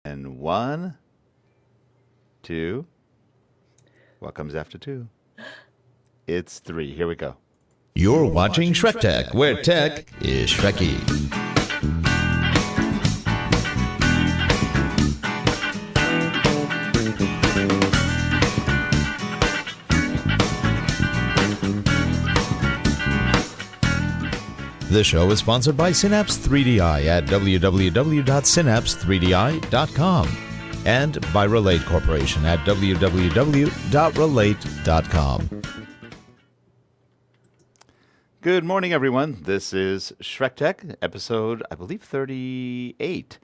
And one, two. What comes after two? It's three. Here we go. You're watching SchreckTeck, where tech is Shrekky. This show is sponsored by Synapse 3DI at www.synapse3di.com and by Relate Corporation at www.relate.com. Good morning, everyone. This is SchreckTeck, episode, I believe, 38.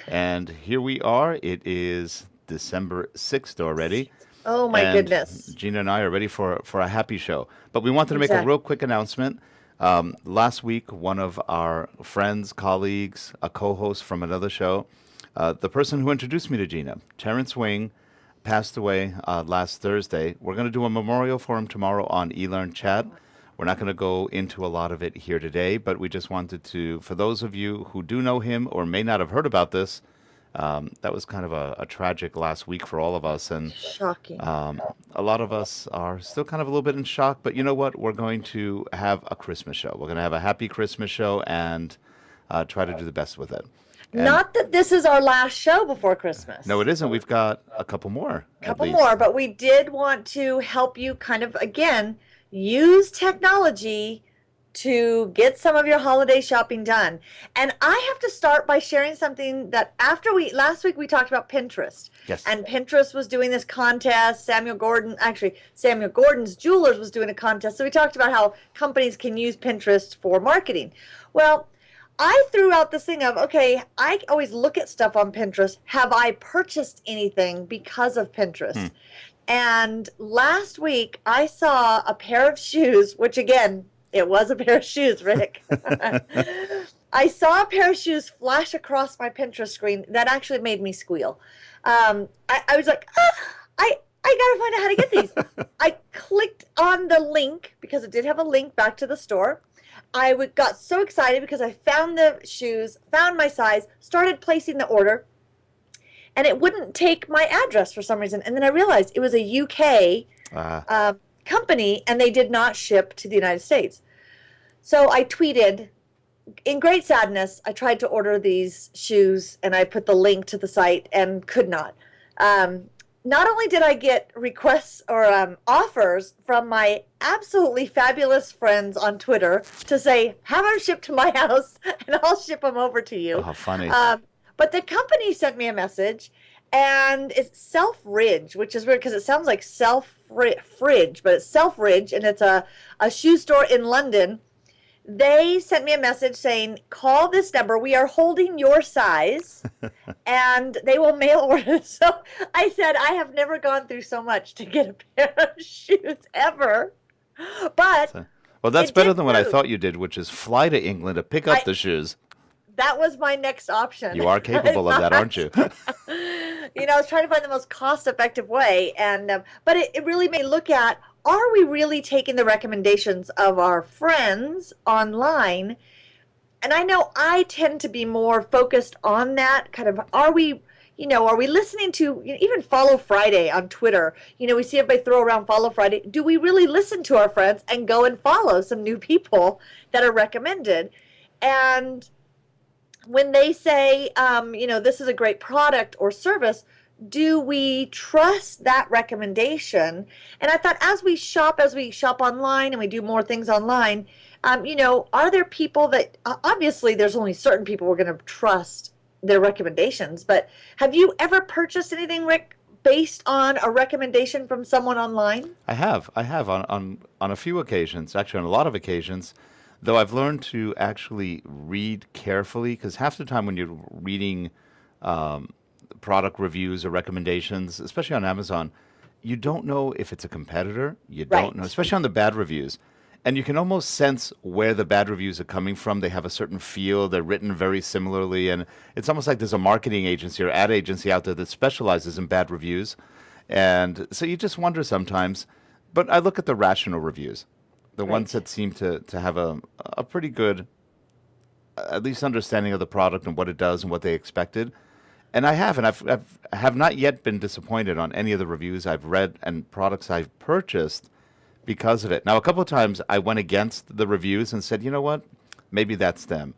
And here we are. It is December 6th already. Oh, my goodness. Gina and I are ready for a happy show. But we wanted to make a real quick announcement. Last week, one of our friends, colleagues, a co-host from another show, the person who introduced me to Gina, Terrence Wing, passed away last Thursday. We're going to do a memorial for him tomorrow on eLearn Chat. We're not going to go into a lot of it here today, but we just wanted to, for those of you who do know him or may not have heard about this, that was kind of a tragic last week for all of us. And shocking. A lot of us are still kind of a little bit in shock, but you know what? We're going to have a Christmas show. We're going to have a happy Christmas show and try to do the best with it. And not that this is our last show before Christmas. no, it isn't. We've got a couple more. Couple more, but we did want to help you kind of, again, use technology to get some of your holiday shopping done. And I have to start by sharing something that last week we talked about Pinterest. Yes. And Pinterest was doing this contest. Samuel Gordon's Jewelers was doing a contest. So we talked about how companies can use Pinterest for marketing. Well, I threw out this thing of, okay, I always look at stuff on Pinterest. Have I purchased anything because of Pinterest? And last week I saw a pair of shoes, which again, it was a pair of shoes, Rick. I saw a pair of shoes flash across my Pinterest screen that actually made me squeal. I was like, I got to find out how to get these. I clicked on the link because it did have a link back to the store. I got so excited because I found the shoes, found my size, started placing the order, and it wouldn't take my address for some reason. And then I realized it was a UK company, and they did not ship to the United States. So I tweeted, in great sadness, I tried to order these shoes, and I put the link to the site and could not. Not only did I get requests or offers from my absolutely fabulous friends on Twitter to say, have them shipped to my house, and I'll ship them over to you. Oh, how funny. But the company sent me a message, and it's Selfridge, which is weird because it sounds like Selfridge, but it's Selfridge, and it's a shoe store in London. They sent me a message saying, call this number. We are holding your size, and they will mail order. So I said, I have never gone through so much to get a pair of shoes ever. But well, that's better than what I thought you did, which is fly to England to pick up the shoes. That was my next option. You are capable of that, aren't you? I was trying to find the most cost-effective way, and but it really made me look at, are we really taking the recommendations of our friends online? And I know I tend to be more focused on that kind of, are we listening to, even Follow Friday on Twitter? We see everybody throw around Follow Friday. Do we really listen to our friends and go and follow some new people that are recommended? And when they say, this is a great product or service, do we trust that recommendation? And I thought, as we shop online and we do more things online, are there people that, obviously there's only certain people we're going to trust their recommendations, but have you ever purchased anything, Rick, based on a recommendation from someone online? I have on a few occasions, actually on a lot of occasions. Though I've learned to actually read carefully, because half the time when you're reading product reviews or recommendations, especially on Amazon, you don't know if it's a competitor. You don't know, especially on the bad reviews. And you can almost sense where the bad reviews are coming from. They have a certain feel. They're written very similarly. And it's almost like there's a marketing agency or ad agency out there that specializes in bad reviews. And so you just wonder sometimes. But I look at the rational reviews. The ones that seem to have a pretty good, at least understanding of the product and what it does and what they expected. And I have not yet been disappointed on any of the reviews I've read and products I've purchased because of it. Now, a couple of times I went against the reviews and said, you know what, maybe that's them.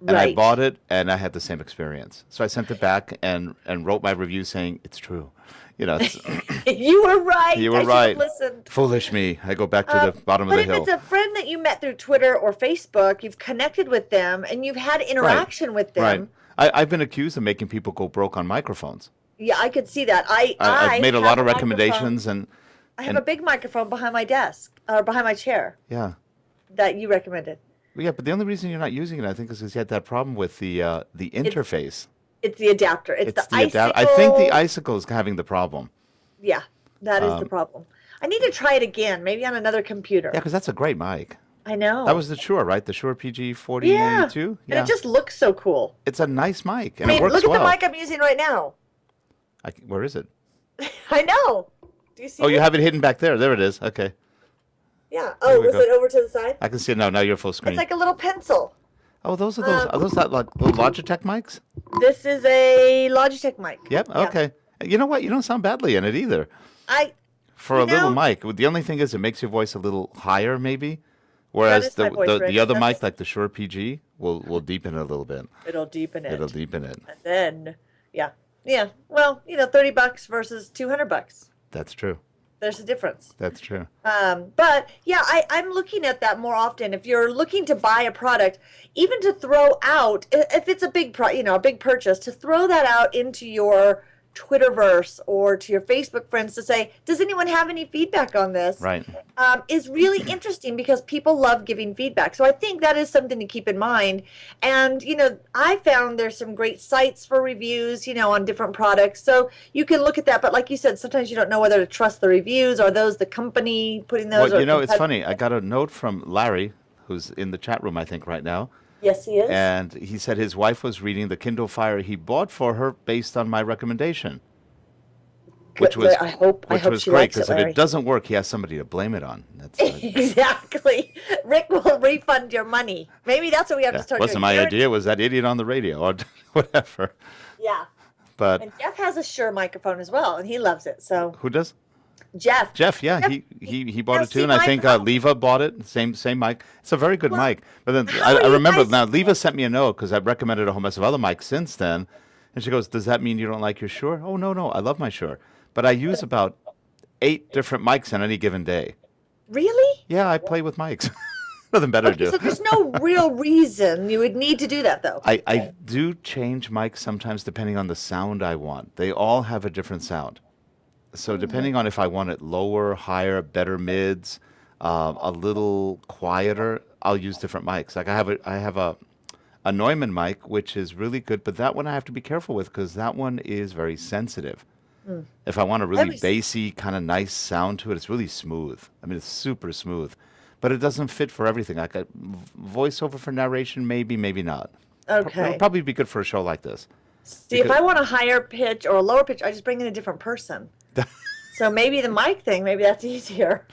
And I Right. bought it and I had the same experience. So I sent it back and wrote my review saying it's true. You know, it's, You were right. you I were should have right. listened. Foolish me. I go back to the bottom of But the if it's hill. a friend that you met through Twitter or Facebook, you've connected with them and you've had Right. interaction with Right. them. I've been accused of making people go broke on microphones. Yeah, I could see that. I've made a have lot of microphone. recommendations I have and a big microphone behind my desk or behind my chair yeah. that you recommended. Yeah, but the only reason you're not using it, I think, is because you had that problem with the interface. It's the adapter. It's the icicle. I think the icicle is having the problem. Yeah, that is the problem. I need to try it again, maybe on another computer. Yeah, because that's a great mic. I know. That was the Shure, right? The Shure PG-42? yeah. Yeah. And it just looks so cool. It's a nice mic, I and mean, it works look at well. the mic I'm using right now. Where is it? I know. Do you see Oh, it? you have it hidden back there. There it is. Okay. Yeah. Here Oh, we was go. it over to the side? I can see it now. Now you're full screen. It's like a little pencil. Oh, are those that like little Logitech mics? This is a Logitech mic. Yep. Yeah. Okay. You know what? You don't sound badly in it either. I For You a little know- mic, the only thing is it makes your voice a little higher, maybe. is Whereas my voice, Rick. the other That's- mic, like the Shure PG, will deepen it a little bit. It'll deepen it. It'll deepen it. And then, yeah. Well, $30 versus $200. That's true. There's a difference. That's true. But yeah, I'm looking at that more often. If you're looking to buy a product, even to throw out, if it's a big a big purchase, to throw that out into your Twitterverse or to your Facebook friends to say, does anyone have any feedback on this? Right. Is really interesting because people love giving feedback. So I think that is something to keep in mind. And, I found there's some great sites for reviews, on different products. So you can look at that. But like you said, sometimes you don't know whether to trust the reviews. Are those the company putting those? Well, or it's funny. I got a note from Larry, who's in the chat room, I think, right now. Yes, he is. And he said his wife was reading the Kindle Fire he bought for her based on my recommendation. Which was I hope was she great likes it, because if Larry. it doesn't work, he has somebody to blame it on. That's Exactly. Rick will refund your money. Maybe that's what we have to start wasn't doing. my You're- idea. Was that idiot on the radio or whatever? Yeah. But And Jeff has a Shure microphone as well, and he loves it. So who does? Jeff. Jeff, yeah, he bought Now, it too, see, and I my think problem- Leva bought it. Same mic. It's a very good Well, mic. But then how I are you remember guys- now. Leva sent me a note because I've recommended a whole mess of other mics since then, and she goes, "Does that mean you don't like your Shure?" Oh no, I love my Shure, but I use about 8 different mics on any given day. Really? Yeah, I play with mics. Nothing better to Okay, do. so there's no real reason you would need to do that, though. I do change mics sometimes depending on the sound I want. They all have a different sound. So depending on if I want it lower, higher, better mids, a little quieter, I'll use different mics. Like I have a Neumann mic, which is really good, but that one I have to be careful with because that one is very sensitive. If I want a really bassy, kind of nice sound to it, it's really smooth. I mean, it's super smooth, but it doesn't fit for everything. Like a voiceover for narration, maybe, maybe not. Okay. It'll probably be good for a show like this. See, if because- I want a higher pitch or a lower pitch, I just bring in a different person. So maybe the mic thing, maybe that's easier.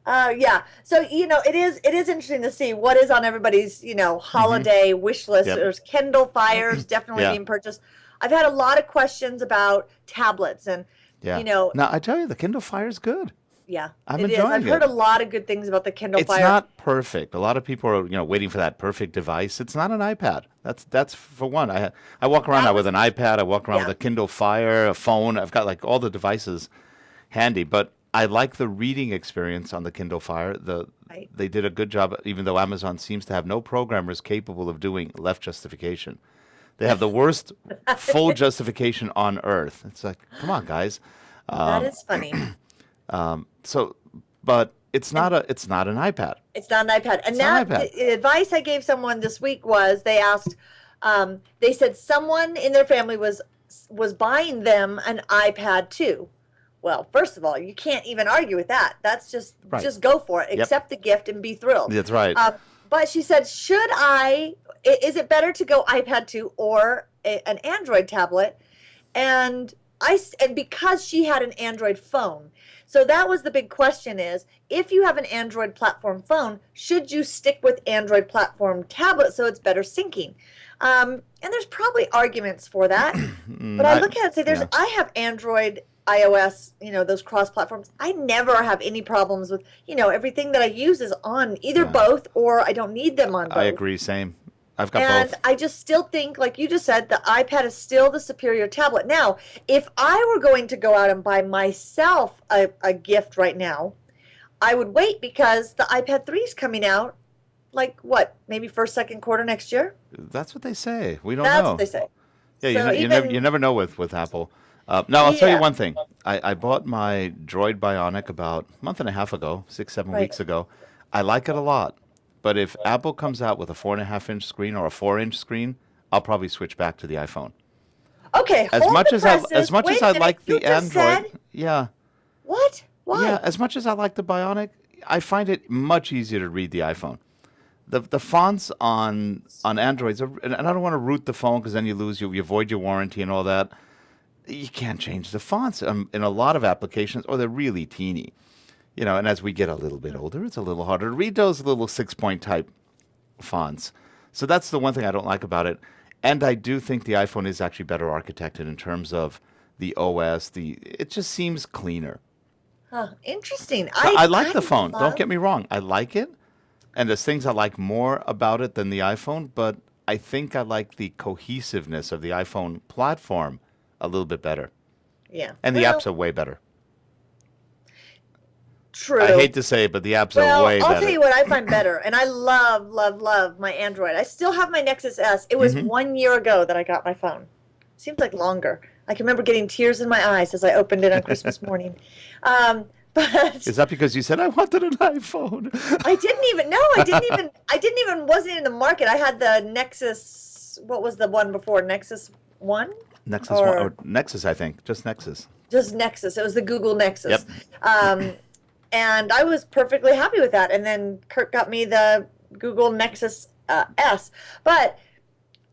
Yeah. So it is interesting to see what is on everybody's holiday wish list. Yep. There's Kindle Fires definitely Yeah. being purchased. I've had a lot of questions about tablets and Yeah. Now I tell you, the Kindle Fire is good. yeah, I'm it is. enjoying I've heard it. a lot of good things about the Kindle It's Fire. not perfect. A lot of people are waiting for that perfect device. It's not an iPad. That's for one. I walk around now with an iPad. I walk around Yeah. with a Kindle Fire, a phone. I've got like all the devices handy. But I like the reading experience on the Kindle Fire. Right. They did a good job, even though Amazon seems to have no programmers capable of doing left justification. They have the worst full justification on earth. It's like, come on, guys. That is funny. But it's not an iPad. It's not an iPad. And It's now not an iPad. the advice I gave someone this week was they asked, they said someone in their family was buying them an iPad too. Well, first of all, you can't even argue with that. That's just go for it. Yep. Accept the gift and be thrilled. That's right. But she said, is it better to go iPad 2 or an Android tablet? And because she had an Android phone. So that was the big question is, if you have an Android platform phone, should you stick with Android platform tablet so it's better syncing? And there's probably arguments for that. But Mm, I look at it and say, yeah. I have Android, iOS, those cross platforms. I never have any problems with, everything that I use is on either Yeah. both or I don't need them on I both. agree. Same. I've got And both. I just still think, like you just said, the iPad is still the superior tablet. Now, if I were going to go out and buy myself a gift right now, I would wait because the iPad 3 is coming out like what, maybe first, second quarter next year? That's what they say. We don't That's what know. they say. Yeah, So you even, never know with Apple. Now I'll tell you yeah, one thing. I bought my Droid Bionic about a month and a half ago, 6, 7 weeks right. ago. I like it a lot, but if Apple comes out with a 4.5 inch screen or a 4 inch screen, I'll probably switch back to the iPhone. Okay, As hold much the as presses. I Wait a minute. like You the just said Android, yeah, what? yeah, Why? as much as I like the Bionic, I find it much easier to read the iPhone. The fonts on Androids are, and I don't want to root the phone because then you void your warranty and all that. You can't change the fonts in a lot of applications, or they're really teeny. And as we get a little bit older, it's a little harder to read those little 6 point type fonts. So that's the one thing I don't like about it. And I do think the iPhone is actually better architected in terms of the OS. It just seems cleaner. Huh, interesting. So I like I the phone. Don't love get me wrong. I like it. And there's things I like more about it than the iPhone, but I think I like the cohesiveness of the iPhone platform a little bit better. yeah. And the Well, apps are way better. I true. hate to say it, but the apps are Well, way I'll tell better. you what I find better, and I love, love, love my Android. I still have my Nexus S. It was Hmm. 1 year ago that I got my phone. Seems like longer. I can remember getting tears in my eyes as I opened it on Christmas morning. But Is that because you said I wanted an iPhone? I didn't even no, I didn't even wasn't in the market. I had the Nexus. What was the one before Nexus One Nexus One or or Nexus, I think, just Nexus. just Nexus? It was the Google Yep. Nexus. Um, and I was perfectly happy with that. And then Kurt got me the Google Nexus S. But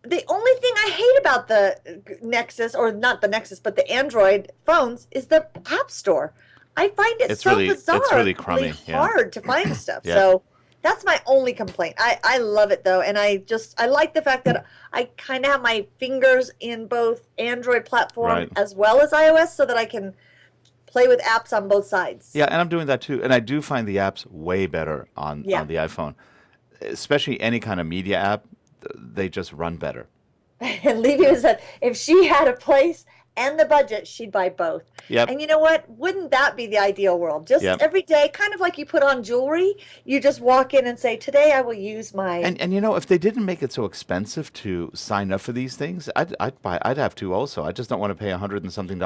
the only thing I hate about the Nexus, or not the Nexus, but the Android phones, is the App Store. I find it so It's really bizarre, crummy. Yeah. hard to find stuff. Yeah. So that's my only complaint. I love it though, and I like the fact that I kind of have my fingers in both Android platform Right. as well as iOS, so that I can play with apps on both sides. Yeah, and I'm doing that too. And I do find the apps way better Yeah. on the iPhone, especially any kind of media app. They just run better. And Levy said if she had a place and the budget, she'd buy both. Yep. And you know what? Wouldn't that be the ideal world? Just Yep. every day, kind of like you put on jewelry, you just walk in and say, today I will use my. And if they didn't make it so expensive to sign up for these things, I'd have two also. I just don't want to pay $100 and something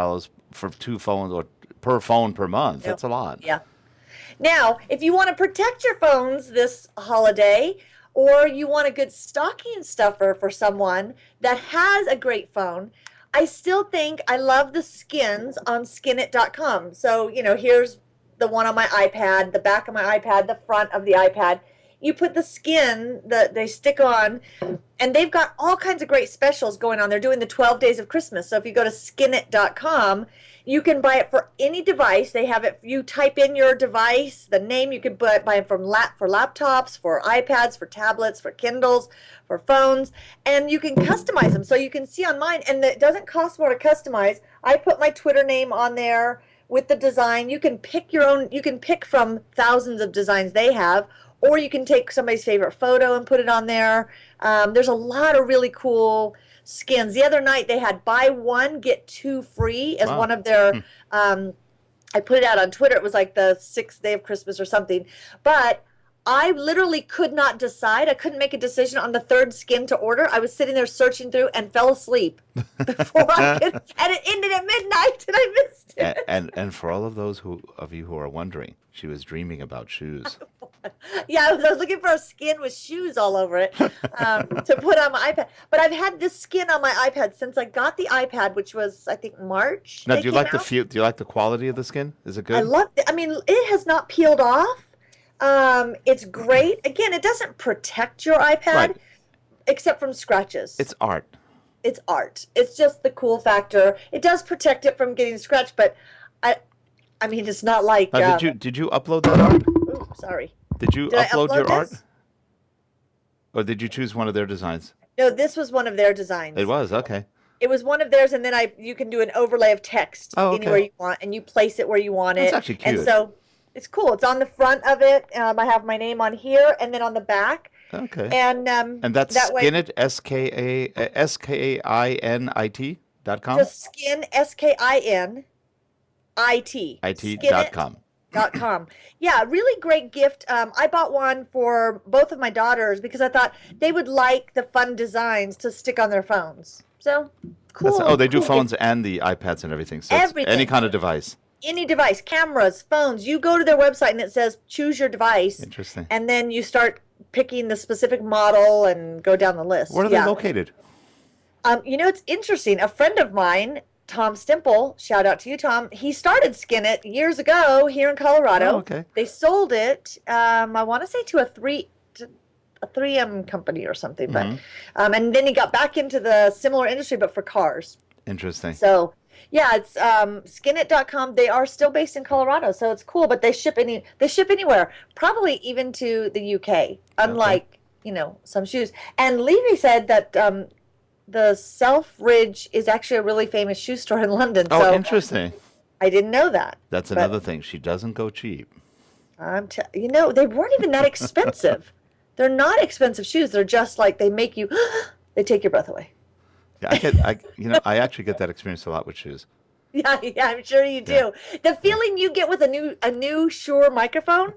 for two phones or per phone per month. Yep. That's a lot. Yeah. Now, if you want to protect your phones this holiday, or you want a good stocking stuffer for someone that has a great phone, I still think I love the skins on skinit.com. So, here's the one on my iPad, the back of my iPad, the front of the iPad. You put the skin that they stick on, and they've got all kinds of great specials going on. They're doing the 12 days of Christmas. So if you go to skinit.com, you can buy it for any device. They have it. You type in your device, the name. You can buy it for laptops, for iPads, for tablets, for Kindles, for phones, and you can customize them. So you can see on mine, and it doesn't cost more to customize. I put my Twitter name on there with the design. You can pick your own. You can pick from thousands of designs they have, or you can take somebody's favorite photo and put it on there. There's a lot of really cool skins. The other night they had buy one get two free as Wow. one of their I put it out on Twitter. It was like the 6th day of Christmas or something. But I literally could not decide. I couldn't make a decision on the third skin to order. I was sitting there searching through and fell asleep before I could, and it ended at midnight and I missed it. And for all of those of you who are wondering, she was dreaming about shoes. Yeah, I was looking for a skin with shoes all over it to put on my iPad. But I've had this skin on my iPad since I got the iPad, which was, I think, March. Now, they do you came like the out. feel? Do you like the quality of the skin? Is it I good? love it. I mean, it has not peeled off. It's great. Again, it doesn't protect your iPad Right. except from scratches. It's art. It's art. It's just the cool factor. It does protect it from getting scratched, but I mean, it's not like. Now, did you upload that art? Ooh, sorry. Did you Did I upload upload your art? this? Or did you choose one of their designs? No, this was one of their It designs. was, okay. It was one of theirs, and then you can do an overlay of text Oh, anywhere okay. you want, and you place it where you want That's it. actually And cute. so it's cool. It's on the front of it. I have my name on here, and then on the back, Okay. and And that's that way, Skinit, SKINIT.com? just skin SKINIT skinit IT.com. dot com. Yeah, really great gift. I bought one for both of my daughters because I thought they would like the fun designs to stick on their phones. So Oh, they do cool phones gift. and the iPads and everything. So it's any Everything. kind of device. Any device, cameras, phones. You go to their website and it says choose your device, Interesting. and then you start picking the specific model and go down the list. Where are they located? It's interesting. A friend of mine, Tom Stimple, shout out to you, Tom. He started Skinit years ago here in Colorado. Oh, okay. They sold it, I want to say to a 3M company or something, but and then he got back into the similar industry, but for cars. Interesting. So yeah, it's skinit.com. They are still based in Colorado, so it's cool, but they ship anywhere, probably even to the UK, unlike, some shoes. And Levy said that the Selfridge is actually a really famous shoe store in London. Oh, So interesting. I didn't know that. That's but another thing. She doesn't go cheap. they weren't even that expensive. They're not expensive shoes. They're just like they make you, they take your breath away. Yeah, I actually get that experience a lot with shoes. Yeah, I'm sure you do. Yeah. The feeling you get with a new Shure microphone,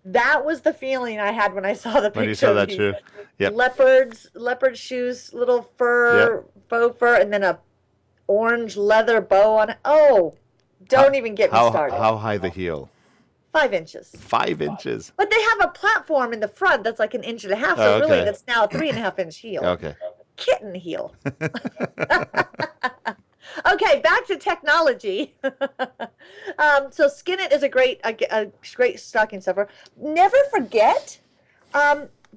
that was the feeling I had when I saw the picture. When you saw of that these shoe. Yep. leopard shoes, little fur, Yep. faux fur, and then a orange leather bow on it. Oh, don't even get me started. How high the heel? 5 inches. 5 inches. But they have a platform in the front that's like an inch and a half, so Oh, really okay. that's now a 3.5 inch heel. Okay. Kitten heel. Okay, back to technology. So Skinit is a great stocking stuffer. Never forget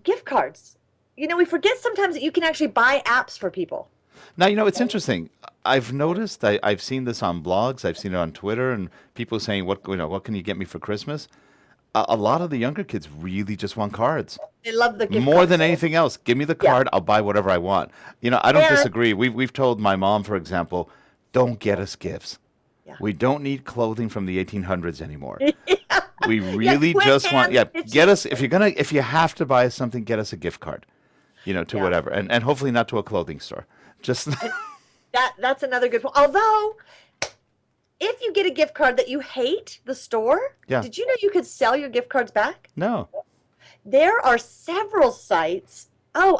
gift cards. We forget sometimes that you can actually buy apps for people. Now, it's interesting. I've noticed, I've seen this on blogs, I've seen it on Twitter, and people saying, what can you get me for Christmas? A lot of the younger kids really just want cards. They love the gift More cards. than anything else. Give me the Yeah. card, I'll buy whatever I want. I don't Yeah. disagree. We've told my mom, for example, don't get us gifts. Yeah. We don't need clothing from the 1800s anymore. We really quick just want, hands, itchy. get us, if you have to buy us something, get us a gift card, to Yeah. whatever. And hopefully not to a clothing store. Just, That's another good point. Although, if you get a gift card that you hate, the store, Yeah. did you know you could sell your gift cards back? no. There are several sites. Oh,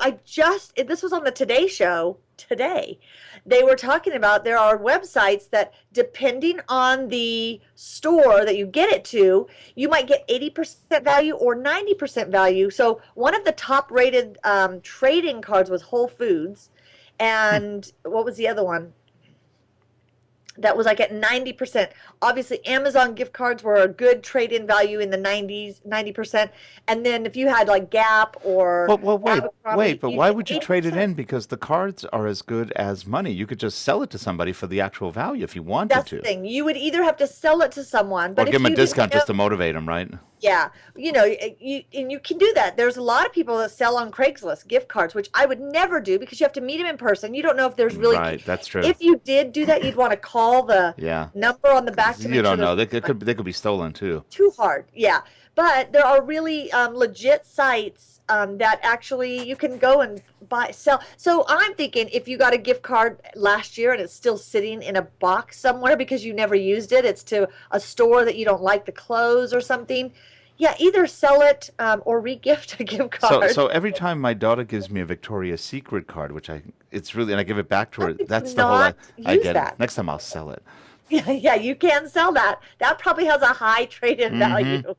this was on the Today Show today. They were talking about there are websites that, depending on the store that you get it to, you might get 80% value or 90% value. So one of the top rated trading cards was Whole Foods. And what was the other one? That was like at 90%. Obviously, Amazon gift cards were a good trade-in value in the 90%. And then if you had like Gap or Well, Abercrombie, but you'd why get would you trade it 80%. in? Because the cards are as good as money. You could just sell it to somebody for the actual value if you wanted That's to. the thing. You would either have to sell it to someone, Or but give if them a you discount didn't just to motivate them, right? Yeah, you can do that. There's a lot of people that sell on Craigslist gift cards, which I would never do because you have to meet them in person. You don't know if there's really. Right, that's true. If you did do that, you'd want to call the Yeah. number on the back to make You don't sure know. there's They could be stolen too. too hard. Yeah, but there are really legit sites that actually you can go and sell. So I'm thinking if you got a gift card last year and it's still sitting in a box somewhere because you never used it, it's to a store that you don't like the clothes or something. Yeah, either sell it or re-gift a gift card. So every time my daughter gives me a Victoria's Secret card, it's really, and I give it back to her. Did That's you the whole. not I use get that? it. Next time I'll sell it. Yeah, you can sell that. That probably has a high trade-in value.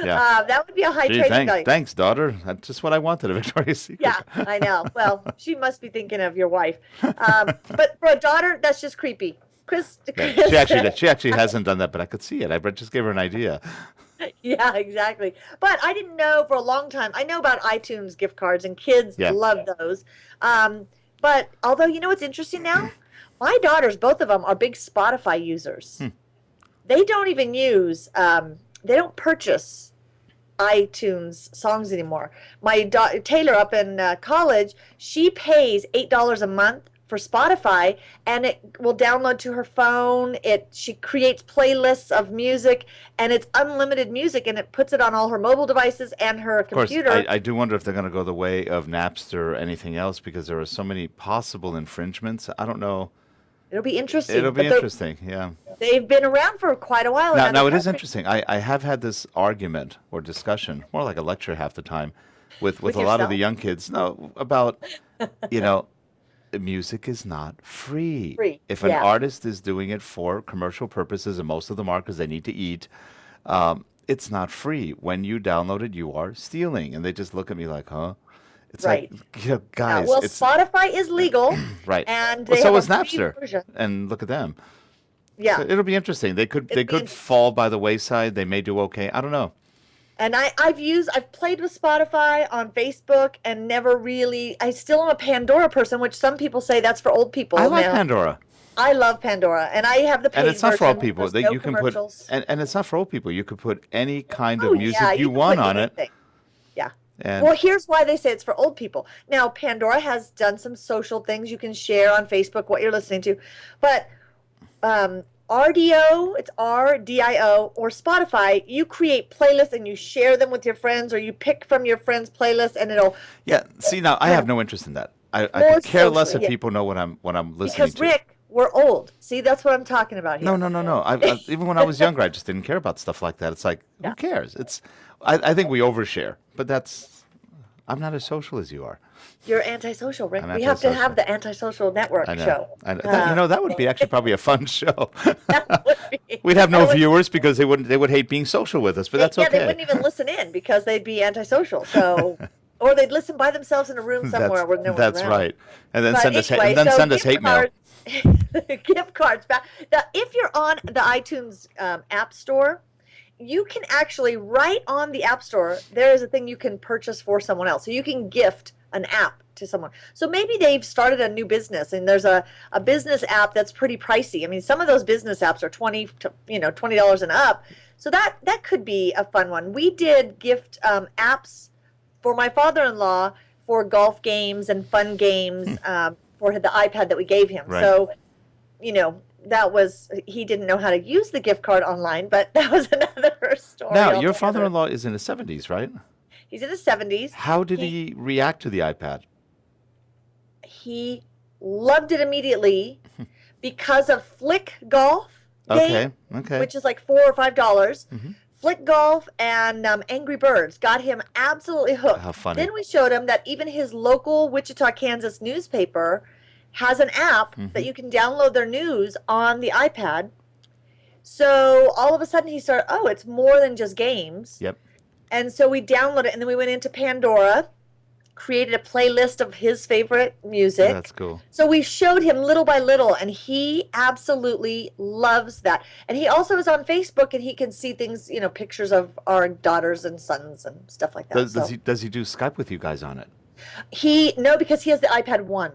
Yeah. That would be a high Gee, trade-in value. thanks, daughter. That's just what I wanted, a Victoria's Secret. Yeah, I know. Well, she must be thinking of your wife. But for a daughter, that's just creepy. Chris, Yeah, she actually hasn't done that, but I could see it. I just gave her an idea. Yeah, exactly. But I didn't know for a long time. I know about iTunes gift cards, and kids Yeah. love those. But although, what's interesting now? My daughters, both of them, are big Spotify users. They don't even use, they don't purchase iTunes songs anymore. My Taylor up in college, she pays $8 a month for Spotify, and it will download to her phone. She creates playlists of music, and it's unlimited music, and it puts it on all her mobile devices and her computer. Of course, I do wonder if they're going to go the way of Napster or anything else, because there are so many possible infringements. I don't know. It'll be interesting. It'll be interesting, yeah. They've been around for quite a while. Now it is interesting. I have had this argument or discussion, more like a lecture half the time, with a lot of the young kids. No, about, music is not free. If an artist is doing it for commercial purposes, and most of them are because they need to eat, it's not free. When you download it, you are stealing. And they just look at me like, huh? It's like, guys. Well, Spotify is legal. Right. And so is Napster. And look at them. Yeah. So it'll be interesting. They could fall by the wayside. They may do okay. I don't know. And I've played with Spotify on Facebook and never really, I still am a Pandora person, which some people say that's for old people. I like Pandora. I love Pandora, and I have the paid version. And it's not for old people. There's no put, and it's not for old people. You could put any kind of music you want on it. Yeah. Well, here's why they say it's for old people. Now, Pandora has done some social things. You can share on Facebook what you're listening to. But RDO, it's RDIO, or Spotify, you create playlists and you share them with your friends, or you pick from your friends' playlist, and it'll... Yeah, see, now, I have no interest in that. I could care less if people know what I'm listening to. Because, Rick, we're old. See, that's what I'm talking about here. No. Even when I was younger, I just didn't care about stuff like that. It's like, who cares? I think we overshare, but I'm not as social as you are. You're antisocial, Rick. We have to have the Antisocial Network show. That would be actually probably a fun show. That would be. We'd have no viewers because they would hate being social with us, but that's okay. Yeah, they wouldn't even listen in because they'd be antisocial. So, or they'd listen by themselves in a room somewhere where no one's around. That's right. And then send us hate mail. Gift cards back. If you're on the iTunes App Store, you can actually, right on the App Store, there is a thing you can purchase for someone else. So you can gift an app to someone. So maybe they've started a new business, and there's a business app that's pretty pricey. I mean, some of those business apps are $20 and up. So that could be a fun one. We did gift apps for my father-in-law for golf games and fun games for the iPad that we gave him. Right. So, he didn't know how to use the gift card online, but that was another story. Now, your father-in-law is in his 70s, right? He's in his 70s. How did he react to the iPad? He loved it immediately because of Flick Golf game, which is like $4 or $5. Mm-hmm. Flick Golf and Angry Birds got him absolutely hooked. How funny. Then we showed him that even his local Wichita, Kansas newspaper has an app that you can download their news on the iPad. So all of a sudden he started, it's more than just games. Yep. And so we downloaded it, and then we went into Pandora, created a playlist of his favorite music. That's cool. So we showed him little by little, and he absolutely loves that. And he also is on Facebook, and he can see things, pictures of our daughters and sons and stuff like that. Does he do Skype with you guys on it? No, because he has the iPad 1.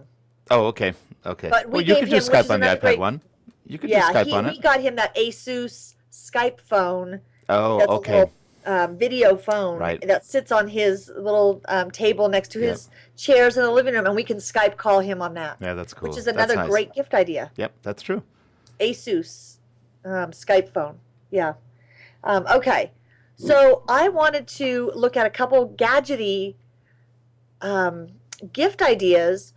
Oh, okay. But you could do Skype on the iPad 1. You could do Skype on it. We got him that Asus Skype phone. Oh, okay. Video phone that sits on his little table next to his chairs in the living room, and we can Skype call him on that. Yeah, that's cool. Which is another great gift idea. Yep, that's true. Asus Skype phone. Yeah. Okay. So I wanted to look at a couple gadgety gift ideas.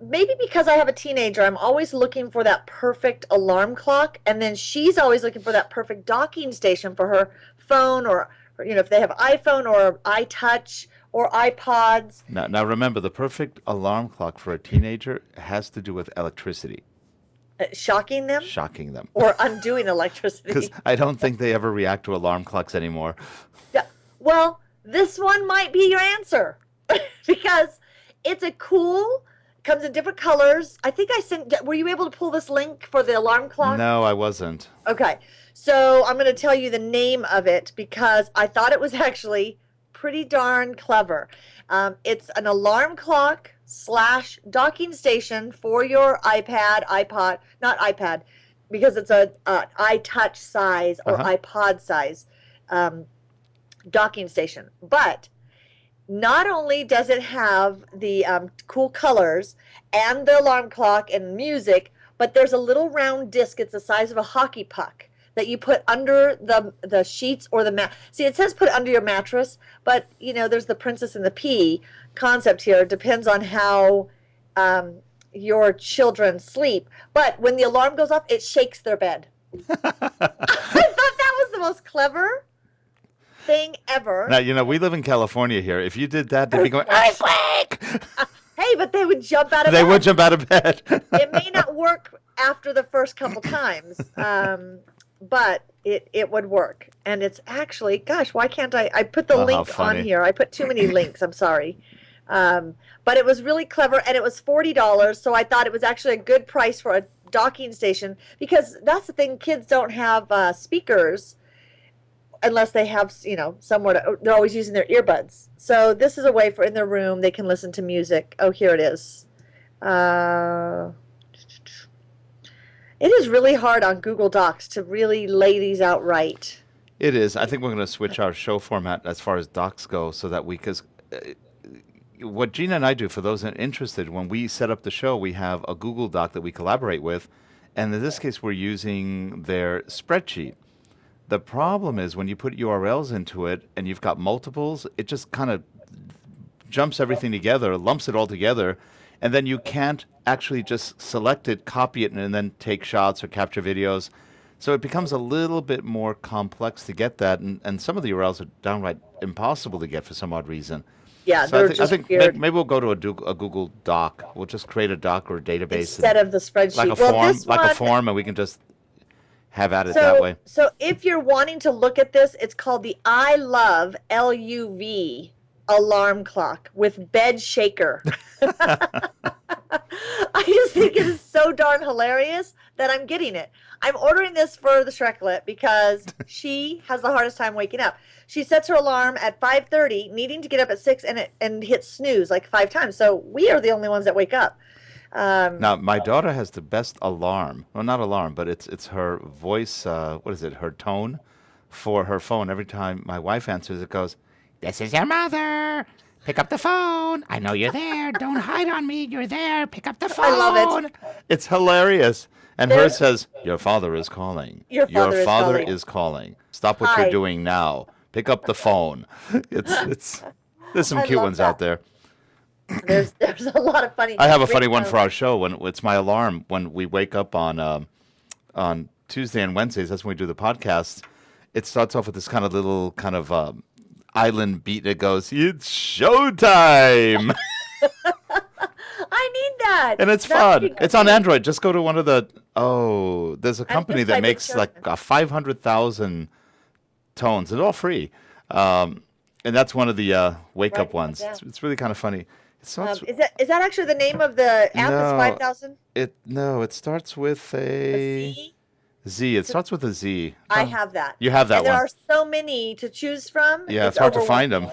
Maybe because I have a teenager, I'm always looking for that perfect alarm clock, and then she's always looking for that perfect docking station for her phone, or if they have iPhone or iTouch or iPods. Now remember, the perfect alarm clock for a teenager has to do with electricity. Shocking them? Shocking them. Or undoing electricity. Because I don't think they ever react to alarm clocks anymore. Yeah. Well, this one might be your answer because it's comes in different colors. I think were you able to pull this link for the alarm clock? No, I wasn't. Okay. So I'm going to tell you the name of it because I thought it was actually pretty darn clever. It's an alarm clock / docking station for your iPad, iPod, not iPad, because it's a iTouch size or iPod size docking station. But not only does it have the cool colors and the alarm clock and music, but there's a little round disc. It's the size of a hockey puck that you put under the sheets or the mat. See, it says put it under your mattress, but there's the Princess and the Pea concept here. It depends on how your children sleep. But when the alarm goes off, it shakes their bed. I thought that was the most clever thing ever. Now, we live in California here. If you did that, they'd be going, earthquake! Hey, but they would jump out of bed. They would jump out of bed. It may not work after the first couple times, but it would work. And it's actually, gosh, why can't I put the link on here. I put too many links. I'm sorry. But it was really clever, and it was $40, so I thought it was actually a good price for a docking station, because that's the thing, kids don't have speakers unless they have, somewhere they're always using their earbuds. So this is a way for in their room they can listen to music. Oh, here it is. It is really hard on Google Docs to really lay these out right. It is. I think we're going to switch our show format as far as docs go, so that because what Gina and I do, for those interested, when we set up the show, we have a Google Doc that we collaborate with, and in this case, we're using their spreadsheet. The problem is when you put URLs into it and you've got multiples, it just kind of jumps everything together, lumps it all together, and then you can't actually just select it, copy it, and then take shots or capture videos. So it becomes a little bit more complex to get that, and some of the URLs are downright impossible to get for some odd reason. Yeah, so they're just weird. Maybe we'll go to a Google Doc. We'll just create a doc or a database instead of the spreadsheet. Like a form, and we can just have at it that way. So if you're wanting to look at this, it's called the I Love LUV alarm clock with bed shaker. I just think it is so darn hilarious that I'm getting it. I'm ordering this for the Schrecklet because she has the hardest time waking up. She sets her alarm at 5:30, needing to get up at 6 and hit snooze like 5 times. So we are the only ones that wake up. Now, my daughter has the best alarm. Well, not alarm, but it's her voice, her tone for her phone. Every time my wife answers, it goes, "This is your mother. Pick up the phone. I know you're there. Don't hide on me. You're there. Pick up the phone." I love it. It's hilarious. And hers says, "Your father is calling. Your father is calling. Stop what you're doing now. Pick up the phone." There's some cute ones out there. There's a lot of funny. I have a funny one for our show. When it's my alarm when we wake up on Tuesday and Wednesdays. That's when we do the podcast. It starts off with this kind of little island beat that goes, "It's showtime." I need that. And it's fun. It's on Android. Just go to one of there's a company that makes like 500,000 tones. It's all free. And that's one of the wake-up ones. It's really kind of funny. Is that actually the name of the app? No, is 5,000? It starts with a Z? Z. It starts with a Z. I have that. You have that and one. There are so many to choose from. Yeah, it's hard to find them.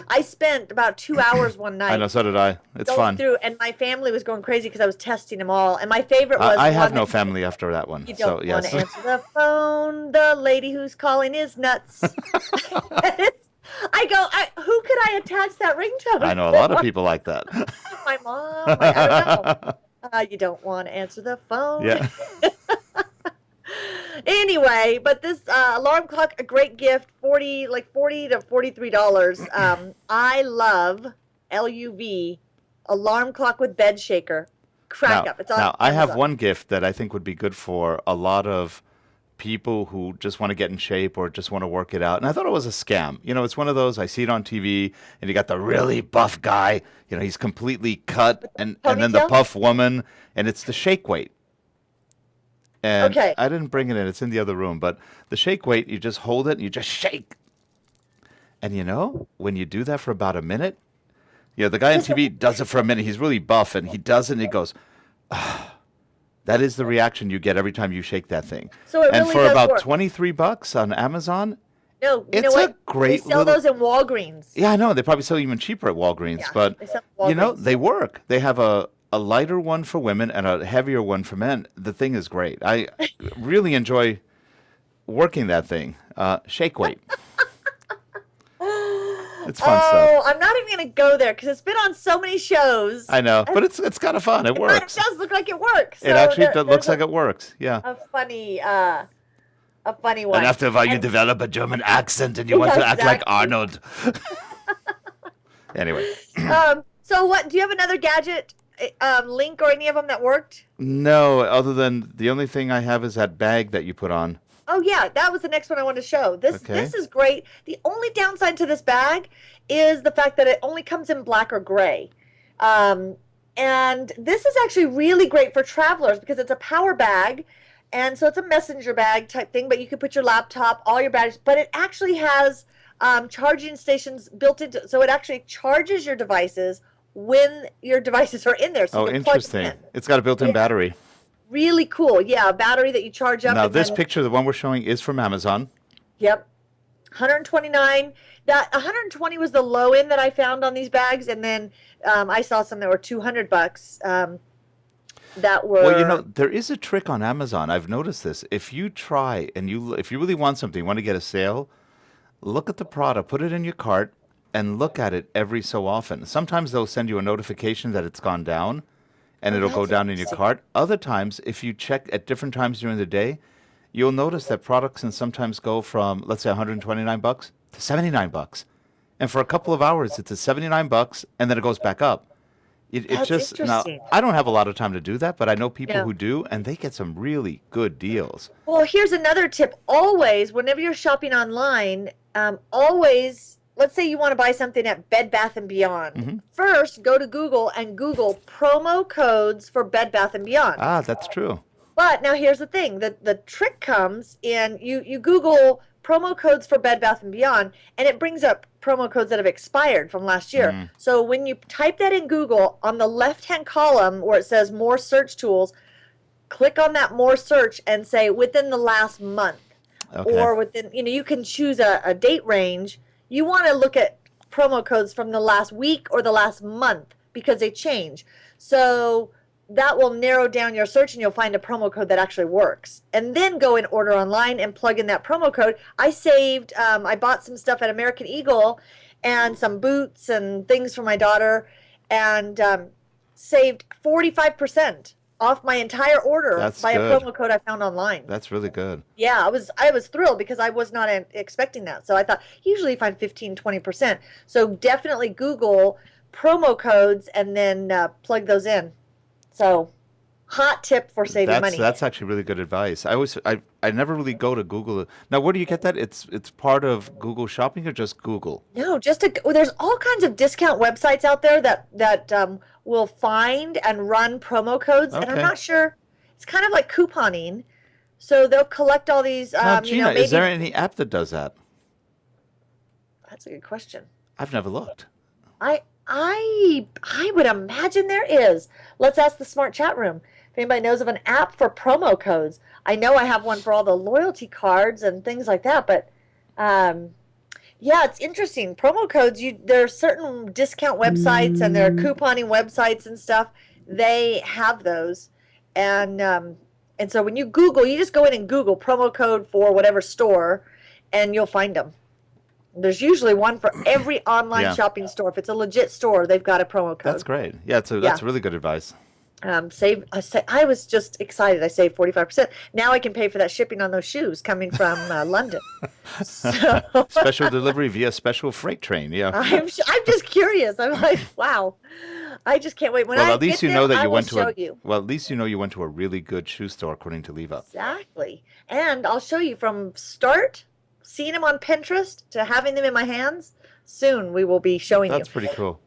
I spent about 2 hours one night. I know, so did I. It's going fun. Through, and my family was going crazy because I was testing them all. And my favorite was I have no family after that one. You don't want to answer the phone. The lady who's calling is nuts. Who could I attach that ringtone? I know a lot of people like that. My mom. I don't know. You don't want to answer the phone. Yeah. Anyway, but this alarm clock, a great gift, $40 to $43. I love LUV alarm clock with bed shaker. Up. It's on Now, I have one gift that I think would be good for a lot of people who just want to get in shape or just want to work it out. And I thought it was a scam. It's one of those, I see it on TV, and you got the really buff guy, he's completely cut, and then the puff woman, and it's the shake weight. And okay. I didn't bring it in. It's in the other room. But the shake weight, you just hold it and you just shake. And when you do that for about a minute, the guy on TV does it for a minute. He's really buff, and he does it, and he goes, that is the reaction you get every time you shake that thing. So it and really for does about work. $23 on Amazon, no, you it's know what? a great They sell those in Walgreens. Yeah, I know. They probably sell even cheaper at Walgreens. Yeah, but, they sell Walgreens. They work. They have a lighter one for women and a heavier one for men. The thing is great. I really enjoy working that thing. Shake weight. It's fun stuff. Oh, I'm not even going to go there because it's been on so many shows. I know, but it's kind of fun. It It works. does look like it works. It So actually there's looks like it works. Yeah. a funny one. And after a while, you And- develop a German accent and you want to act like Exactly. Arnold. Anyway. So what? Do you have another gadget link or any of them that worked? No, other than the only thing I have is that bag that you put on. Oh yeah, that was the next one I wanted to show. This Okay. this is great. The only downside to this bag is the fact that it only comes in black or gray. And this is actually really great for travelers because it's a power bag. And so it's a messenger bag type thing, but you can put your laptop, all your batteries, but it actually has charging stations built into it. So it actually charges your devices when your devices are in there. So Oh, you can plug them interesting. in. It's got a built-in Yeah. battery. Really cool. Yeah, a battery that you charge up. Now, and this then- picture, the one we're showing, is from Amazon. Yep. 129. That 120 was the low end that I found on these bags, and then I saw some that were $200 that were. Well, you know, there is a trick on Amazon. I've noticed this. If you try and if you really want something, you want to get a sale, look at the product, put it in your cart, and look at it every so often. Sometimes they'll send you a notification that it's gone down, and it'll go that's down in your interesting. cart. Other times, if you check at different times during the day, you'll notice that products can sometimes go from, let's say, $129 to $79. And for a couple of hours, it's at $79, and then it goes back up. It That's just now. interesting. I don't have a lot of time to do that, but I know people Yeah. who do, and they get some really good deals. Well, here's another tip. Always, whenever you're shopping online, always, let's say you want to buy something at Bed Bath & Beyond. Mm-hmm. First, go to Google and Google promo codes for Bed Bath & Beyond. Ah, that's true. But now here's the thing. The trick comes in, you Google promo codes for Bed Bath & Beyond, and it brings up promo codes that have expired from last year. So when you type that in Google, on the left-hand column where it says More Search Tools, click on that More Search and say within the last month. Okay. Or within, you can choose a date range. You want to look at promo codes from the last week or the last month because they change. So that will narrow down your search and you'll find a promo code that actually works. And then go and order online and plug in that promo code. I bought some stuff at American Eagle and some boots and things for my daughter and saved 45% off my entire order That's by good. a promo code I found online. That's really good. Yeah, I was thrilled because I was not expecting that. So I thought usually you find 15-20%. So definitely Google promo codes and then plug those in. So hot tip for saving money. That's actually really good advice. I never really go to Google. Now, where do you get that? It's part of Google Shopping or just Google? No, there's all kinds of discount websites out there that will find and run promo codes, and I'm Okay. not sure. It's kind of like couponing. So they'll collect all these. Now, Gina, maybe is there any app that does that? That's a good question. I've never looked. I would imagine there is. Let's ask the smart chat room if anybody knows of an app for promo codes. I know I have one for all the loyalty cards and things like that, but yeah, it's interesting. Promo codes, there are certain discount websites and there are couponing websites and stuff. They have those. And so when you Google, you just go in and Google promo code for whatever store and you'll find them. There's usually one for every online Yeah. shopping store. If it's a legit store, they've got a promo code. That's great. Yeah, that's really good advice. I was just excited. I saved 45%. Now I can pay for that shipping on those shoes coming from London. So Special delivery via special freight train. Yeah. I'm just curious. I'm like, wow. I just can't wait. When Well, I at least get you know there, that I you will went to show a you. well. At least you know you went to a really good shoe store, according to Leva. Exactly. And I'll show you from start, seeing them on Pinterest, to having them in my hands. Soon we will be showing you. That's pretty cool.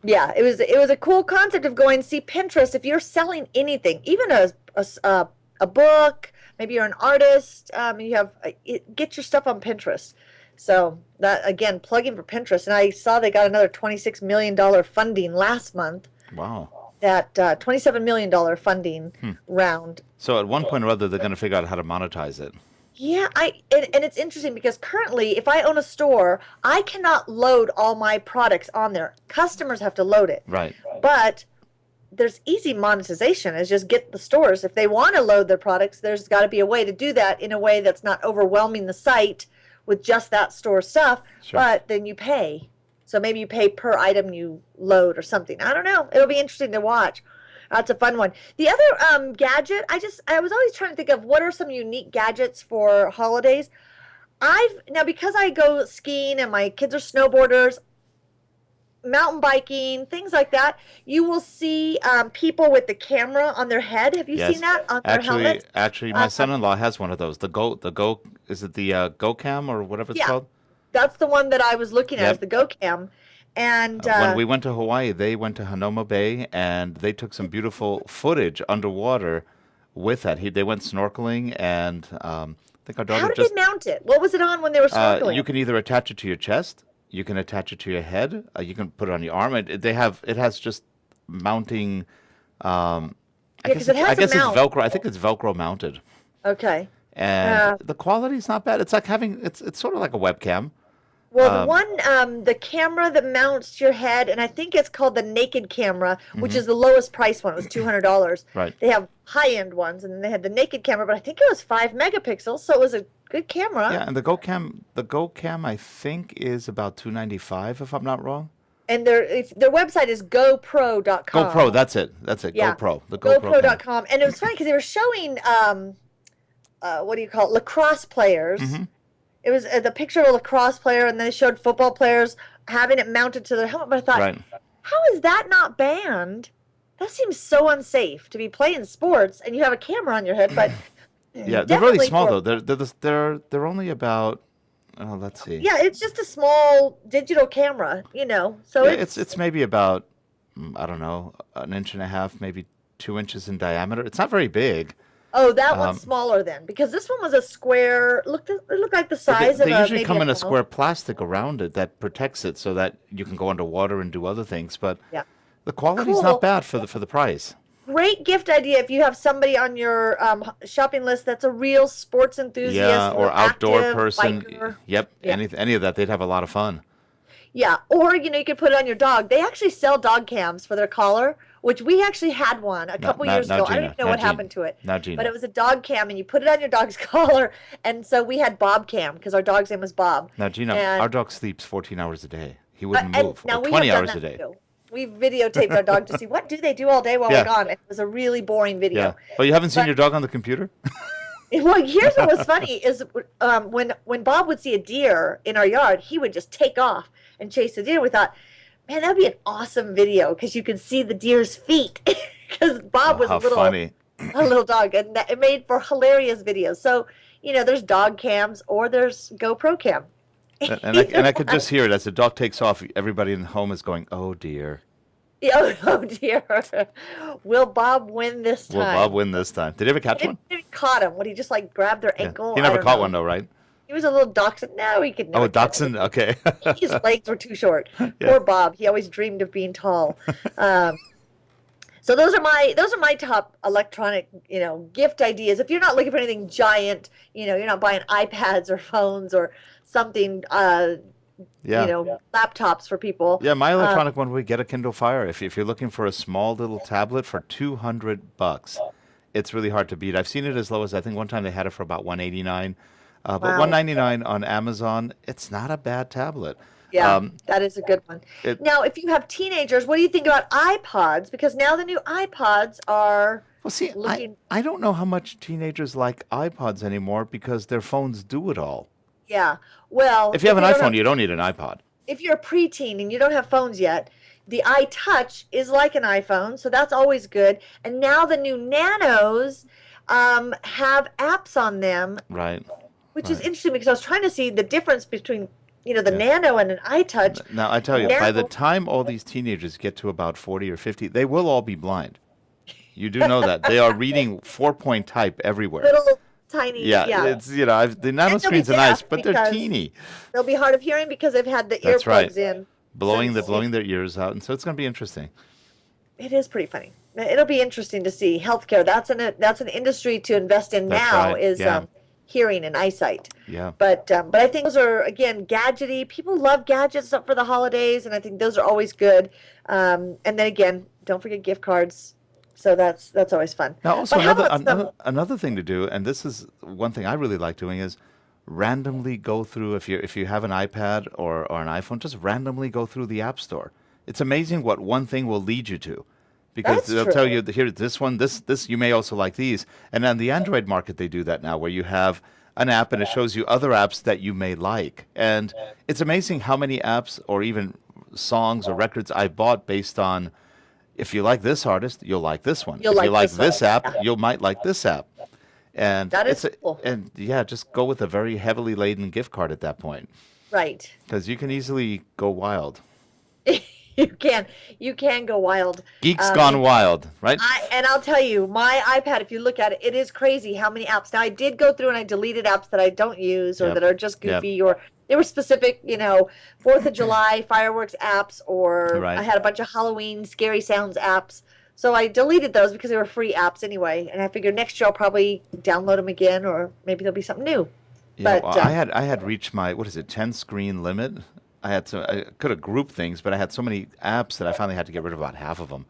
Yeah, it was a cool concept of going, see, Pinterest, if you're selling anything, even a book, maybe you're an artist, get your stuff on Pinterest. So that, again, plugging for Pinterest. And I saw they got another $26 million funding last month, Wow. that $27 million funding round. So at one point or other, they're going to figure out how to monetize it. Yeah, and it's interesting because currently, if I own a store, I cannot load all my products on there. Customers have to load it. Right. But there's easy monetization. Is just get the stores. If they want to load their products, there's got to be a way to do that in a way that's not overwhelming the site with just that store stuff. Sure. But then you pay. So maybe you pay per item you load or something. I don't know. It'll be interesting to watch. That's a fun one. The other gadget, I was always trying to think of what are some unique gadgets for holidays. I've now because I go skiing and my kids are snowboarders, mountain biking, things like that. You will see people with the camera on their head. Have you seen Yes. that on their helmets? Actually, my son-in-law has one of those. Is it the Go Cam or whatever it's Yeah, called? that's the one that I was looking at, is Yep. the GoCam. And When we went to Hawaii, they went to Hanoma Bay and they took some beautiful footage underwater with that. They went snorkeling, and I think our how daughter did just they mount it? What was it on when they were snorkeling? you can either attach it to your chest, you can attach it to your head, you can put it on your arm. It has just mounting. Yeah, because it I has a guess it's mount. Velcro. I think it's Velcro mounted, Okay. and the quality's not bad. It's like it's sort of like a webcam. Well, the one, the camera that mounts to your head, and I think it's called the naked camera, which is the lowest price one. It was $200. Right. They have high-end ones, and then they had the naked camera, but I think it was 5 megapixels, so it was a good camera. Yeah, and the GoCam I think is about 295 if I'm not wrong. And their website is GoPro.com. GoPro, that's it. That's it. Yeah. GoPro. The GoPro camera. GoPro.com. And it was funny because they were showing, what do you call it, lacrosse players. It was the picture of a lacrosse player, and then they showed football players having it mounted to their helmet. But I thought, Right. how is that not banned? That seems so unsafe to be playing sports and you have a camera on your head. But Yeah, they're really definitely small for- though. They're only about let's see. Yeah, it's just a small digital camera, So Yeah, it's it's maybe about I don't know, an inch and a half, maybe 2 inches in diameter. It's not very big. oh, that one's smaller then because this one was a square. It looked like the They, size of they a usually maybe come in a phone. square plastic around it that protects it so that you can go underwater and do other things. But Yeah. the quality's Cool. not bad for the price. Great gift idea if you have somebody on your shopping list that's a real sports enthusiast Yeah, or outdoor active person. biker. Yep, Yeah. any of that, they'd have a lot of fun. Yeah, or you could put it on your dog. They actually sell dog cams for their collar, which we actually had one a couple years ago. I don't even know what happened to it. Now, Gina. But it was a dog cam, and you put it on your dog's collar. And so we had Bob Cam because our dog's name was Bob. Now, Gina, And- our dog sleeps 14 hours a day. He wouldn't and move. now Or we 20 have hours done a that day. too. We videotaped our dog to see what do they do all day while Yeah. we're gone. It was a really boring video. Yeah. Oh, you haven't seen But- your dog on the computer? Well, here's what was funny is when Bob would see a deer in our yard, he would just take off and chase the deer. We thought, man, that'd be an awesome video because you could see the deer's feet because Bob was How funny. a little dog, and it made for hilarious videos. So there's dog cams or there's GoPro cam. And I could just hear it as the dog takes off. Everybody in the home is going, "Oh dear, Oh dear, will Bob win this time? will Bob win this time?" Did he ever catch If one? he caught him, would he just like grab their Yeah. ankle? He I never don't caught know. one though, right? He was a little dachshund. No, he could never. Oh, catch one. dachshund. Okay. His legs were too short. Poor Bob. He always dreamed of being tall. So those are my top electronic, gift ideas. If you're not looking for anything giant, you're not buying iPads or phones or something, Yeah. laptops for people. Yeah, my electronic one would get a Kindle Fire. If you're looking for a small little tablet for $200, it's really hard to beat. I've seen it as low as I think one time they had it for about 189, but Wow. 199 on Amazon. It's not a bad tablet. Yeah, that is a good one. it- Now, if you have teenagers, what do you think about iPods? Because now the new iPods are Well, see, looking. I don't know how much teenagers like iPods anymore because their phones do it all. Yeah. Well, If you have an don't iPhone, you don't need an iPod. if you're a preteen and you don't have phones yet, the iTouch is like an iPhone, so that's always good. And now the new Nanos have apps on them, Right. which is interesting because I was trying to see the difference between the Nano and an iTouch. Now, I tell you, by the Now- time all these teenagers get to about 40 or 50, they will all be blind. You do know that. They are reading 4-point type everywhere. Little tiny. Yeah, it's the nano they'll be screens are nice, deaf but they're because teeny, They'll be hard of hearing because they've had the That's right. earplugs in. blowing Since- blowing their ears out, and so it's going to be interesting. It is pretty funny. It'll be interesting to see healthcare. That's an industry to invest in That's now. right, Is yeah. hearing and eyesight. Yeah. But I think those are again gadgety. People love gadgets up for the holidays, and I think those are always good. And then again, don't forget gift cards. So that's always fun. Now, also But how another about some- another another thing to do, and this is one thing I really like doing, is randomly go through, if you have an iPad or an iPhone, just randomly go through the App Store. It's amazing what one thing will lead you to, because That's they'll tell you true. that here, this one, this you may also like these. And on the Android market, they do that now, where you have an app and it shows you other apps that you may like. And it's amazing how many apps or even songs or records I bought based on, if you like this artist, you'll like this one. You'll If you like like this one. this app, Yeah. you might like this app. And That is cool. and yeah, just go with a very heavily laden gift card at that point, Right. because you can easily go wild. You can you can go wild. Geeks Um, gone wild, right? and I'll tell you, my iPad, if you look at it, it is crazy how many apps. Now I did go through and I deleted apps that I don't use or Yep. that are just Yep. goofy, or they were specific, 4th of July fireworks apps, or I Right. had a bunch of Halloween scary sounds apps. So I deleted those because they were free apps anyway, and I figured next year I'll probably download them again, or maybe there'll be something new. Yeah, But well, I had reached my, what is it, 10 screen limit. I could have grouped things, but I had so many apps that I finally had to get rid of about half of them.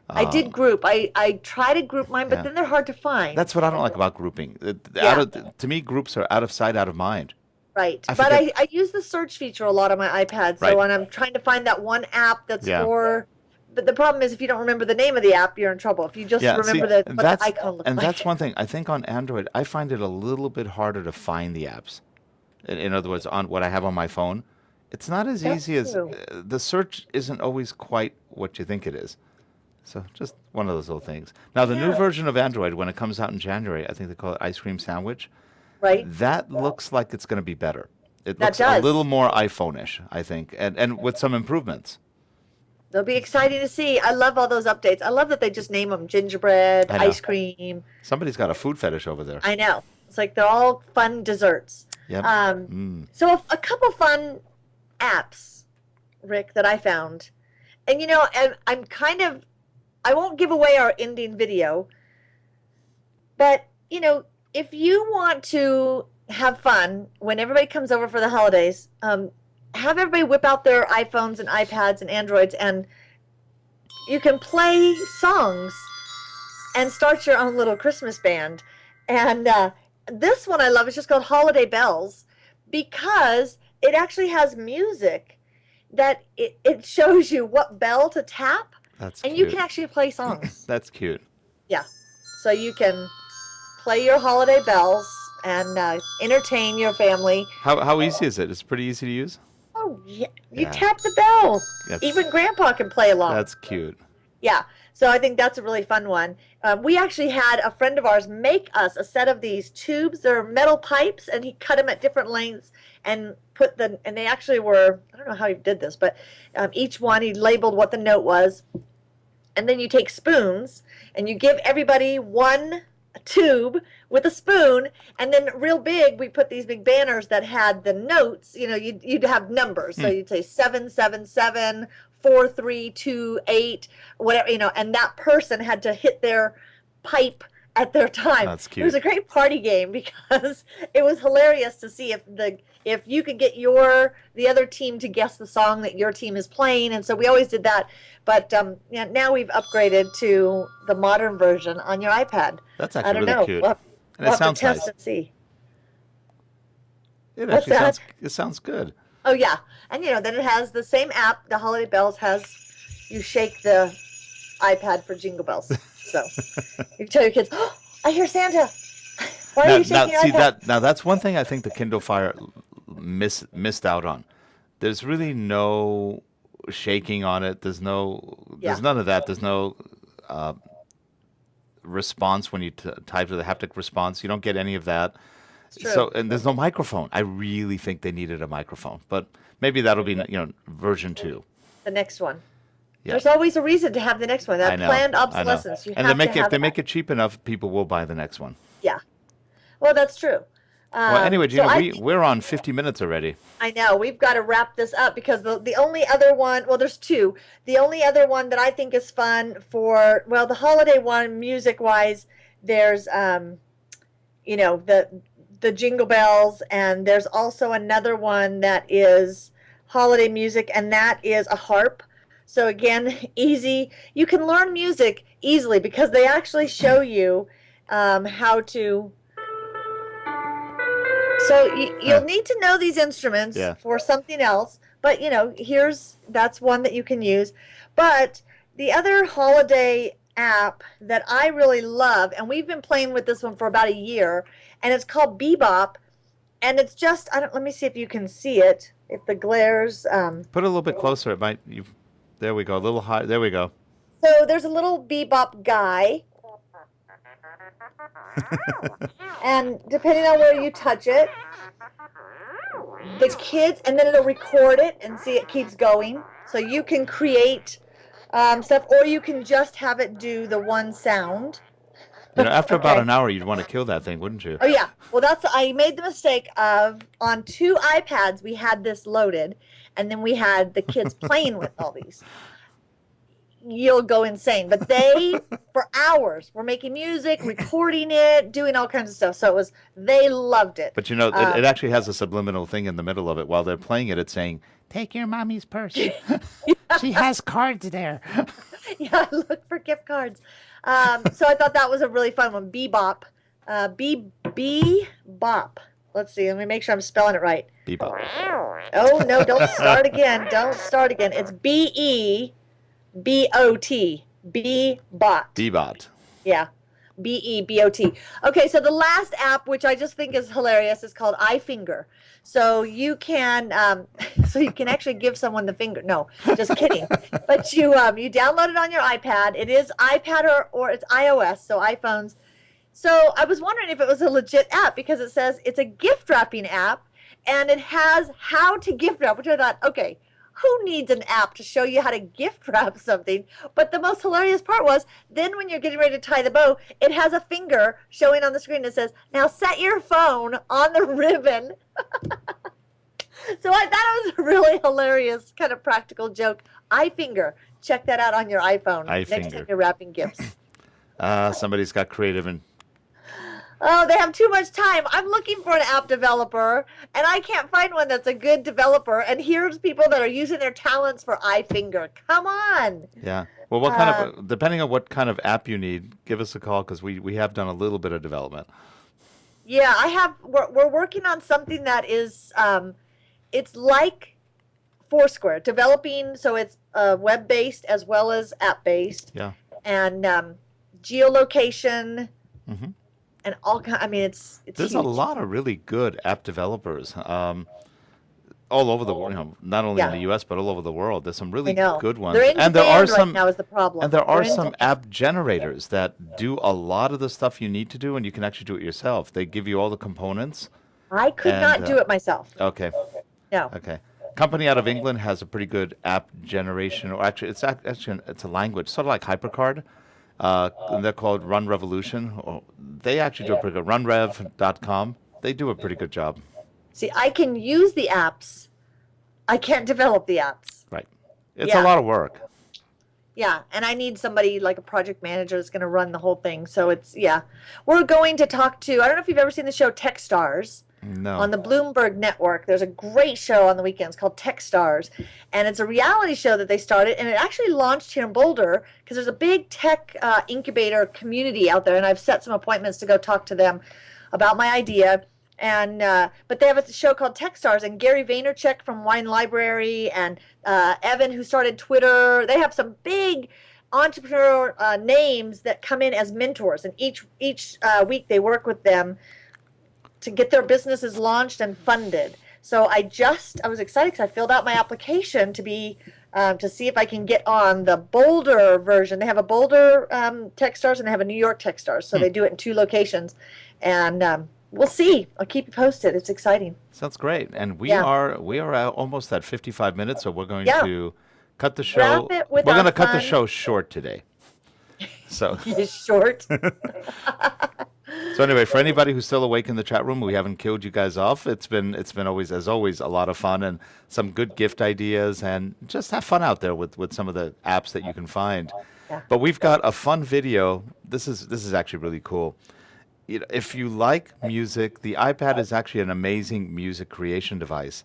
I did group. I try to group mine, but Yeah. then they're hard to find. That's what I don't like about grouping. Yeah. To me, groups are out of sight, out of mind. Right. I But forget. I use the search feature a lot on my iPad. So Right. when I'm trying to find that one app that's Yeah. for, but the problem is if you don't remember the name of the app, you're in trouble. If you just Yeah, see, remember the, and what the icon looks and like. that's one thing. I think on Android, I find it a little bit harder to find the apps. In other words, on what I have on my phone, it's not as That's easy as true. the search isn't always quite what you think it is. So just one of those little things. Now, the new Yeah. version of Android, when it comes out in January, I think they call it Ice Cream Sandwich. Right? That looks like it's going to be better. It That looks a does. little more iPhone-ish, I think, and with some improvements. They'll be exciting to see. I love all those updates. I love that they just name them gingerbread, I know. ice cream. Somebody's got a food fetish over there. I know. It's like they're all fun desserts. Yep. So a couple fun apps, Rick, that I found. And and I'm kind of, I won't give away our ending video, but if you want to have fun when everybody comes over for the holidays, have everybody whip out their iPhones and iPads and Androids, and you can play songs and start your own little Christmas band. And this one I love. It's just called Holiday Bells, because it actually has music that it shows you what bell to tap, That's and cute. you can actually play songs. That's cute. Yeah. So you can play your holiday bells and entertain your family. How easy is it? It's pretty easy to use. Oh, yeah. You Yeah. tap the bell. That's Even Grandpa can play along. that's cute. Yeah. So I think that's a really fun one. We actually had a friend of ours make us a set of these tubes. They're metal pipes, and he cut them at different lengths and and they actually were, I don't know how he did this, but each one he labeled what the note was. And then you take spoons and you give everybody one tube with a spoon, and then real big we put these big banners that had the notes. You'd have numbers, so you'd say 777 4328, whatever, and that person had to hit their pipe at their time. That's It was cute. a great party game because it was hilarious to see if you could get the other team to guess the song that your team is playing, and so we always did that. But yeah, now we've upgraded to the modern version on your iPad. That's I actually don't really know. cute. We'll have, And we'll it have sounds to test nice. and see. It What's actually that? sounds good. Oh yeah, and then it has the same app. The Holiday Bells has you shake the iPad for Jingle Bells. So you tell your kids, "Oh, I hear Santa." Why are Now, you shaking your see iPad? that now that's one thing I think the Kindle Fire missed out on. There's really no shaking on it. There's Yeah. none of that. There's no response when you type to the haptic response. You don't get any of that. true. So and there's no microphone. I really think they needed a microphone, but maybe that'll be version 2. The next one. Yeah. There's always a reason to have the next one. I That know. planned I know. obsolescence. You And have they make to if have they that. make it cheap enough, people will buy the next one. Yeah. Well, that's true. Well, anyway, so Gina, we're on 50 minutes already. I know we've got to wrap this up because the only other one, well, there's two. The only other one that I think is fun the holiday one, music wise, there's the Jingle Bells, and there's also another one that is holiday music, and that is a harp. So again, easy. You can learn music easily because they actually show you how to So you'll need to know these instruments Yeah. for something else, but that's one that you can use. But the other holiday app that I really love, and we've been playing with this one for about a year, and it's called Bebop, and it's just I don't. Let me see if you can see it. If the glares. Put it a little bit closer. It might. You. There we go. A little high. There we go. So there's a little Bebop guy, and depending on where you touch it, the kids, and then it'll record it and see it keeps going. So you can create stuff, or you can just have it do the one sound. After about Okay. an hour, you'd want to kill that thing, wouldn't you? Oh yeah. Well, I made the mistake of on 2 iPads we had this loaded, and then we had the kids playing with all these. You'll go insane. But they, for hours, were making music, recording it, doing all kinds of stuff. So they loved it. But it actually has a subliminal thing in the middle of it. While they're playing it, it's saying, "Take your mommy's purse. She has cards there." Yeah, look for gift cards. So I thought that was a really fun one. Bebop. Bebop. Let's see. Let me make sure I'm spelling it right. Bebop. Oh, no, don't start again. Don't start again. It's Bebot. Bebot. Bebot. Yeah. Bebot. Okay, so the last app, which I just think is hilarious, is called iFinger. So you can actually give someone the finger. No, just kidding. But you download it on your iPad. It is iPad or it's iOS, so iPhones. So I was wondering if it was a legit app because it says it's a gift wrapping app and it has how to gift wrap, which I thought, okay, who needs an app to show you how to gift wrap something? But the most hilarious part was then when you're getting ready to tie the bow, it has a finger showing on the screen that says, now set your phone on the ribbon. So I thought it was a really hilarious kind of practical joke. iFinger. Check that out on your iPhone. Next iFinger. time you're wrapping gifts. Somebody's got creative and Oh, they have too much time. I'm looking for an app developer, and I can't find one that's a good developer. And here's people that are using their talents for iFinger. Come on. yeah. Well, what kind of depending on what kind of app you need, give us a call because we have done a little bit of development. Yeah, I have. We're working on something that is, it's like Foursquare, developing. So it's web-based as well as app-based, Yeah. and geolocation. hmm And all kind. I mean, it's There's huge. a lot of really good app developers all over the world. Not only in Yeah. the U.S. but all over the world. There's some I really know. good ones, They're in and there demand are right some. now is the problem. And there are They're in some demand. app generators that do a lot of the stuff you need to do, and you can actually do it yourself. They give you all the components. I could not and, do it myself. Okay, No. okay. Company out of England has a pretty good app generation, or actually, it's a language, sort of like HyperCard. And they're called Run Revolution. They actually do a pretty good. Runrev.com. They do a pretty good job. See, I can use the apps. I can't develop the apps. Right. It's Yeah. a lot of work. Yeah, and I need somebody like a project manager that's going to run the whole thing. So yeah. We're going to talk to, I don't know if you've ever seen the show Techstars. No. On the Bloomberg Network. There's a great show on the weekends called Techstars, and it's a reality show that they started, and it actually launched here in Boulder because there's a big tech incubator community out there, and I've set some appointments to go talk to them about my idea. And but they have a show called Techstars, and Gary Vaynerchuk from Wine Library and Evan, who started Twitter. They have some big entrepreneur names that come in as mentors, and each week they work with them to get their businesses launched and funded. So I was excited because I filled out my application to be to see if I can get on the Boulder version. They have a Boulder Techstars and they have a New York Techstars, so they do it in 2 locations. And we'll see. I'll keep you posted. It's exciting. Sounds great. And we Yeah. are at almost at 55 minutes, so we're going Yeah. to cut the show. Wrap it with We're going to our cut the fun- show short today. So It's short. So anyway, for anybody who's still awake in the chat room, we haven't killed you guys off. It's been always, as always, a lot of fun and some good gift ideas, and just have fun out there with some of the apps that you can find. Yeah. But we've got a fun video. This is actually really cool. If you like music, the iPad is actually an amazing music creation device.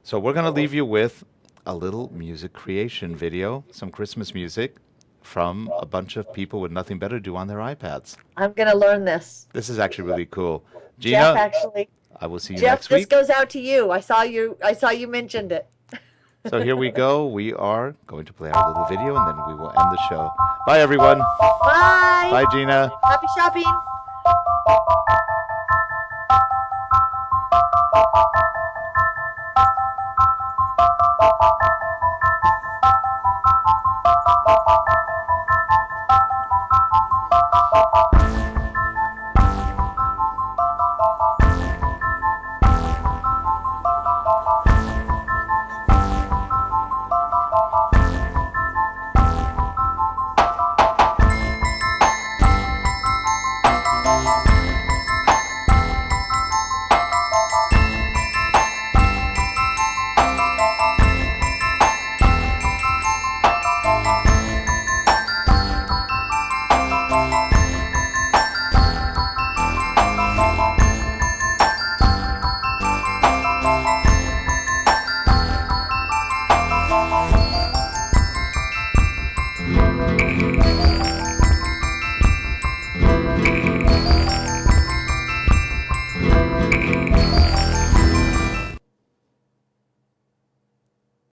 So we're going to leave you with a little music creation video, some Christmas music. from a bunch of people with nothing better to do on their iPads. I'm gonna learn this. This is actually really cool. Jeff, Gina, actually, I will see you Jeff, next this week. goes out to you. I saw you mentioned it. So here we go. We are going to play our little video, and then we will end the show. Bye, everyone. Bye. Bye, Gina. Happy shopping.